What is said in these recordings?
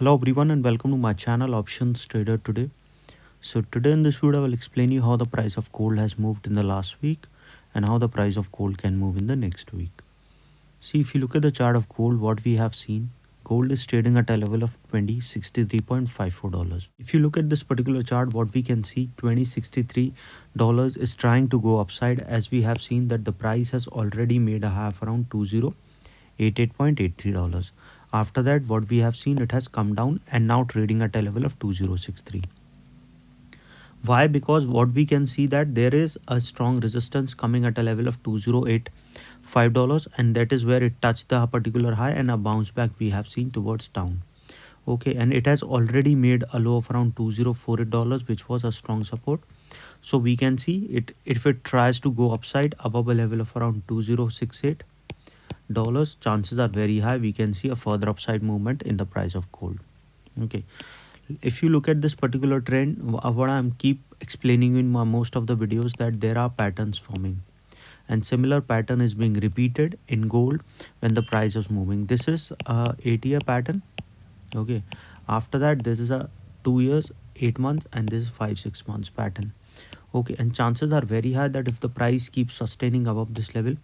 Hello everyone and welcome to my channel Options Trader Today. So today in this video I will explain you how the price of gold has moved in the last week and how the price of gold can move in the next week. See, if you look at the chart of gold, what we have seen, gold is trading at a level of $2063.54. If you look at this particular chart, what we can see, $2063 is trying to go upside, as we have seen that the price has already made a high of around $2088.83. After that, what we have seen, it has come down and now trading at a level of 2063. Why? Because what we can see that there is a strong resistance coming at a level of $2085, and that is where it touched the particular high, and a bounce back we have seen towards down. Okay, and it has already made a low of around $2048, which was a strong support. So we can see it, if it tries to go upside above a level of around $2068, chances are very high we can see a further upside movement in the price of gold. Okay, if you look at this particular trend, what I'm keep explaining in most of the videos, that there are patterns forming, and similar pattern is being repeated in gold when the price is moving. This is a 8-year pattern. Okay, after that this is a 2 years, 8 months, and this is 5-6 months pattern. Okay, and chances are very high that if the price keeps sustaining above this level,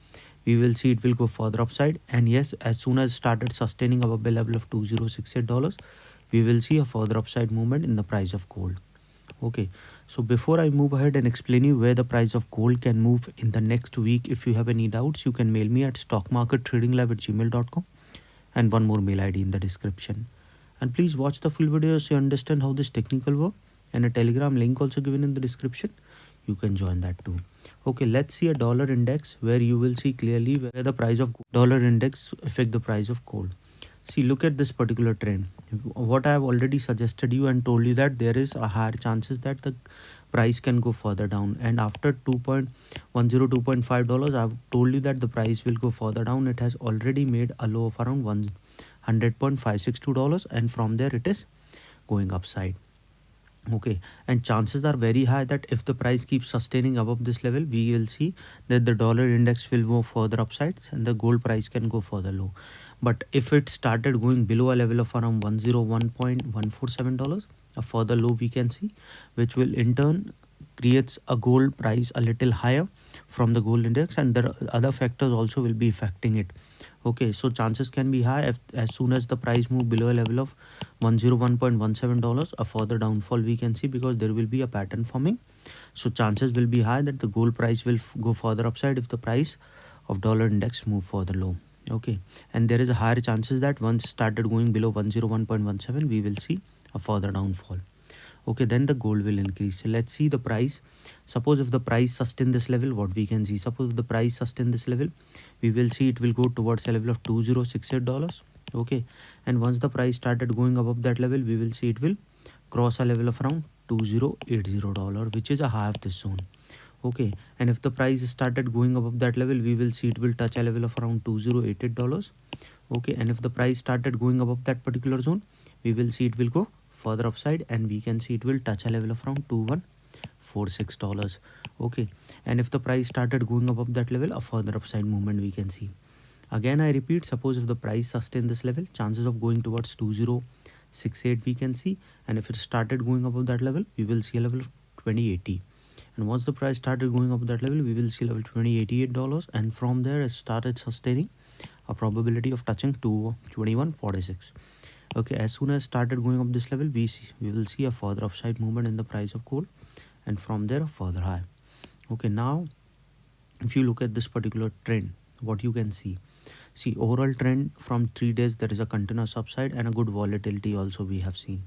we will see it will go further upside. And yes, as soon as started sustaining above the level of $2068, we will see a further upside movement in the price of gold. Okay, so before I move ahead and explain you where the price of gold can move in the next week, if you have any doubts, you can mail me at stockmarkettradinglive@gmail.com, and one more mail ID in the description. And please watch the full video so you understand how this technical work, and a telegram link also given in the description. You can join that too. Okay, let's see a dollar index, where you will see clearly where the price of dollar index affect the price of gold. See, look at this particular trend. What I have already suggested you and told you that there is a higher chances that the price can go further down, and after $2.5, I've told you that the price will go further down. It has already made a low of around $100.562, and from there it is going upside. Okay, and chances are very high that if the price keeps sustaining above this level, we will see that the dollar index will go further upsides and the gold price can go further low. But if it started going below a level of around $101.147, a further low we can see, which will in turn creates a gold price a little higher from the gold index, and the other factors also will be affecting it. Okay, so chances can be high if as soon as the price move below a level of $101.17, a further downfall we can see, because there will be a pattern forming. So chances will be high that the gold price will go further upside if the price of dollar index move further low. Okay, and there is a higher chances that once started going below 101.17, we will see a further downfall. Okay, then the gold will increase. So let's see the price. Suppose if the price sustain this level, what we can see, suppose if the price sustain this level, we will see it will go towards a level of $2068. Okay, and once the price started going above that level, we will see it will cross a level of around $2080, which is a high of this zone. Okay, and if the price started going above that level, we will see it will touch a level of around $2088. Okay, and if the price started going above that particular zone, we will see it will go further upside, and we can see it will touch a level of around $2146. Okay, and if the price started going above that level, a further upside movement we can see. Again I repeat, suppose if the price sustain this level, chances of going towards 2068 we can see, and if it started going above that level, we will see a level of 2080, and once the price started going up that level, we will see level $2088, and from there it started sustaining a probability of touching to 2146. Okay, as soon as started going up this level, we will see a further upside movement in the price of gold, and from there a further high. Okay, now if you look at this particular trend, what you can see, overall trend from 3 days, there is a continuous upside and a good volatility also we have seen.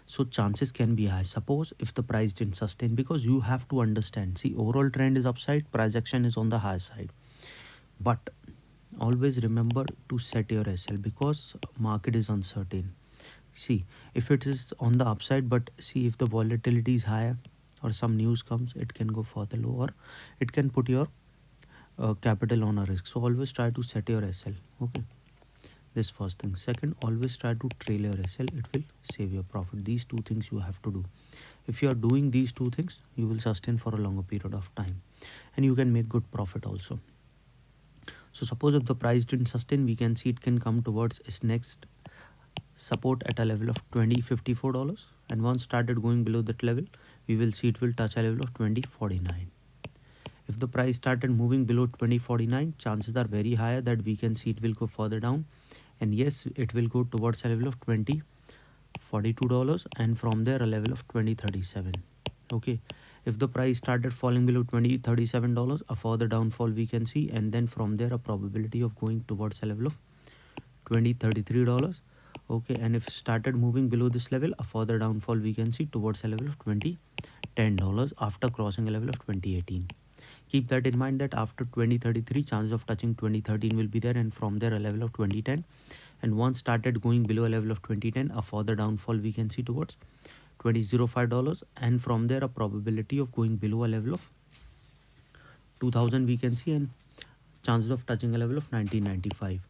So chances can be high. Suppose if the price didn't sustain, because you have to understand, see, overall trend is upside, price action is on the high side, but always remember to set your SL, because market is uncertain. See, if it is on the upside, but see, if the volatility is higher or some news comes, it can go further low, or it can put your capital on a risk. So always try to set your SL. Okay, this first thing. Second, always try to trail your SL. It will save your profit. These two things you have to do. If you are doing these two things, you will sustain for a longer period of time, and you can make good profit also. So suppose if the price didn't sustain, we can see it can come towards its next support at a level of $20.54, and once started going below that level, we will see it will touch a level of $20.49. If the price started moving below $20.49, chances are very high that we can see it will go further down, and yes, it will go towards a level of $20.42, and from there a level of $20.37. Okay, if the price started falling below $20.37, a further downfall we can see, and then from there a probability of going towards a level of $20.33. Okay, and if started moving below this level, a further downfall we can see towards a level of $20.10 after crossing a level of 2018. Keep that in mind that after 2033, chances of touching 2013 will be there, and from there a level of 2010. And once started going below a level of 2010, a further downfall we can see towards $20.05, and from there a probability of going below a level of 2000 we can see, and chances of touching a level of 1995.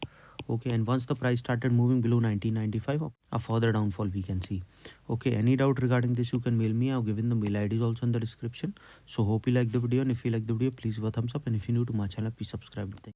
Okay, and once the price started moving below 1995, a further downfall we can see. Okay, any doubt regarding this, you can mail me. I've given the mail IDs also in the description. So hope you like the video, and if you like the video, please give a thumbs up, and if you're new to my channel, please subscribe.